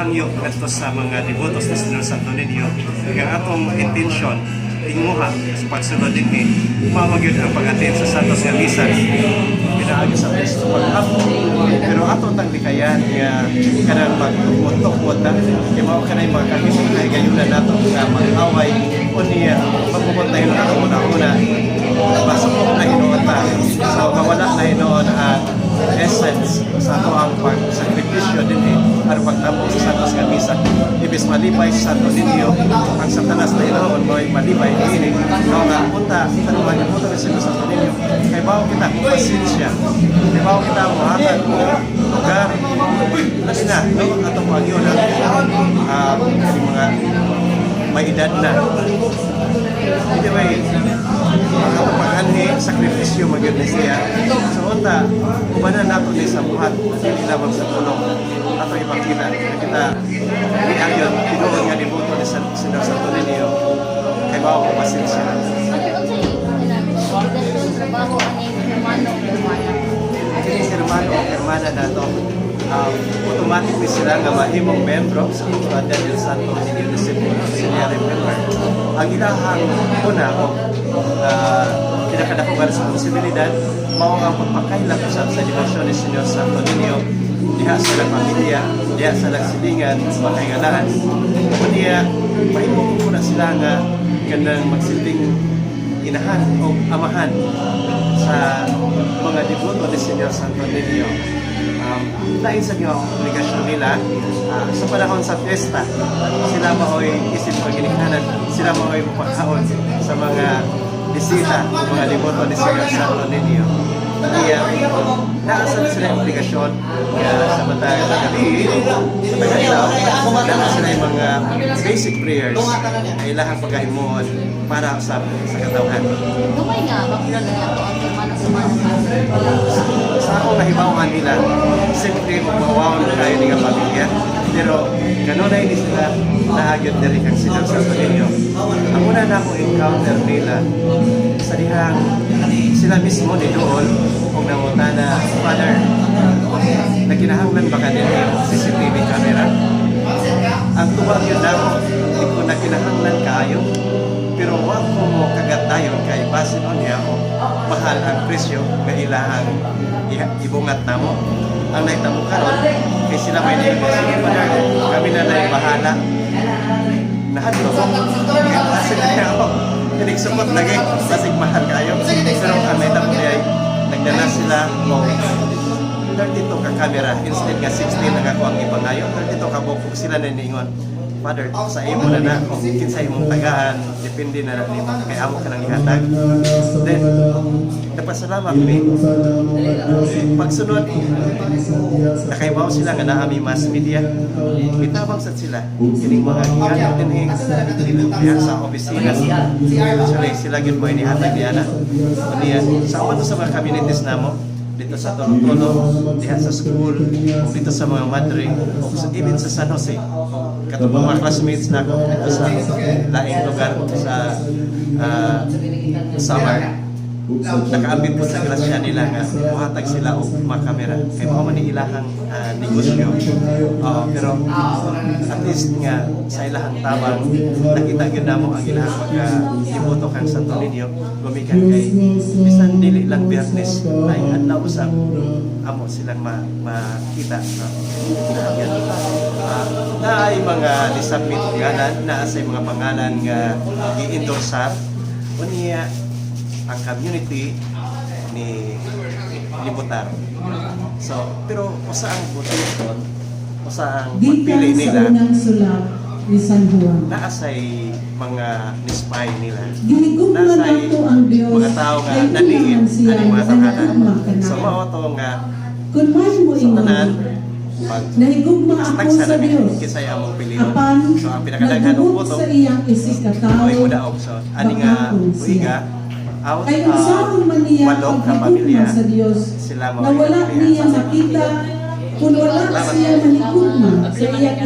hangyo ngadto sa mga devotos sa Senyor Santo Niño. Kaya atong intention tinguha sa pagsunod din mamagyod ang pag-attend sa Santos nga Misa. Pinaagi sa Kristo pag-apo. Pero atong tanglikayan nga kanang magmutok-mutok na kaya mao kanay mga kahisay gayunan nato sa mag-away o niya magpupot na yun nato una-una masupok na hinoon ta. So mawala na hinoon ang essence sa ato ang pag-sakripisyo din ang pagtapos sa Santos nga Misa. Ibis malibay sa Santo Niño ang Satanas na hinoon mo'y malibay ini no nga punta sa naman yung punta sa Santo Niño kay bawo kita pasensya kay bawo kita muhatag mo lugar lagi na no atong pagyo na mga may edad na hindi ba ang pag-anhi sakripisyo magyud na siya so unta ubanan nato ni sa buhat dili lamang sa tulong ato ipakita kita ni agyon tinuod nga devoto ni Senyor Santo Niño kay bawo ko pasensya hermano o hermana nato automatically sila nga mahimong membro sa Congregation del Santo Niño Discipulo Auxiliary member. Ang ilahang una o kinakadako nga responsibilidad mao ang pagpakaila sa devotion ni Senyor Santo Niño diha sa ilang pamilya, diha sa ilang silingan, sa mga kaingalaan. Kaniya, mahimong po na sila nga gandang magsilbing inahan o amahan sa mga devoto ni Senyor Santo Niño. Dahil sa mga obligasyon nila, sa panahon sa fiesta, sila mao'y isip pagginikanan, sila mao'y pagkaon sa mga bisita o mga devoto ni Senyor Santo Niño. Kaya, naasan sila yung obligasyon sa matang gabi, sa pagkailaw, naasan sila yung mga basic prayers na ilahang pagkahimuon para sa katawan. Lumay nga, bakit na ito ang hermano sa mga sa akong nahibawan nila, siyempre magmawawon kayo ng pamilya, pero gano'n na hindi sila nahagyot na rin ang Senyor Santo Niño. Ang una na akong encounter nila, sa dihang sila mismo ni doon, kung namunta na, Father, naginahanglan ba kanil yung CCTV camera? Ang tuwag yun na ako, hindi ko naginahanglan kaayo, pero wag ko mo kagat tayo kay basin o niya ako, mahal ang presyo, kailangan ibungat na mo. Ang naitamo karon kay sila may nilagay, sige Father, kami na yung bahala. Nahadlo ko, kasi niya ako, pinagsupot lagi, basig mahal kayo. Pero ang naitamo niya ay, nagdala sila mo 32 ka camera, instead nga 16 nagako ang ipangayo, 32 ka bukog sila na niingon. Father, sa imo na na, kung kinsa imong tagaan, depende na nimo kay amo ka nang ihatag. Then, napasalamat mi. Pagsunod, nakaibaw sila nga naami mass media. Itabang sa sila. Kining mga gigamit din sa opisina. Sila yun mo inihatag niya na. Sa uwan sa mga communities namo, dito sa Tolo-Tolo, diha sa school, dito sa mga madre, even sa San Jose. Katong mga classmates na ako dito sa laing lugar sa summer. Nakaambit po sa grasya nila nga mahatag sila o mga kamera. Kaya mga manilahang negosyo. Pero at least nga sa ilahang tabang nakita yun na mo ang ilahang pag-iboto kang Santo Niño gumikan kay bisan dili lang Biyernes ay adlaw usang amo silang makita na ay mga lisapit ngalan na sa mga pangalan nga i-endorsar unya ang community ni Libutar. So, pero usa ang buton, usa ang pagpili nila ni San Juan. Naasay mga nispay nila. Ginigugma Naasay nato ang Diyos mga tao nga ay naniin siya ang mga tahanan. makanaan. So, mao to nga Kung man mo sa tanan, ingon, nahigugma ako tagsa sa na Diyos. kisay among piliyon. Apan, So, ang pinakadaghan ng nagubog boto, sa iyang isikataw, ay kudaog. So, ani nga uiga, out ay usapon man niya walong ang ka pamilya, higugma sa Diyos, sila na wala niya makita, kung wala siya manigugma sa iyang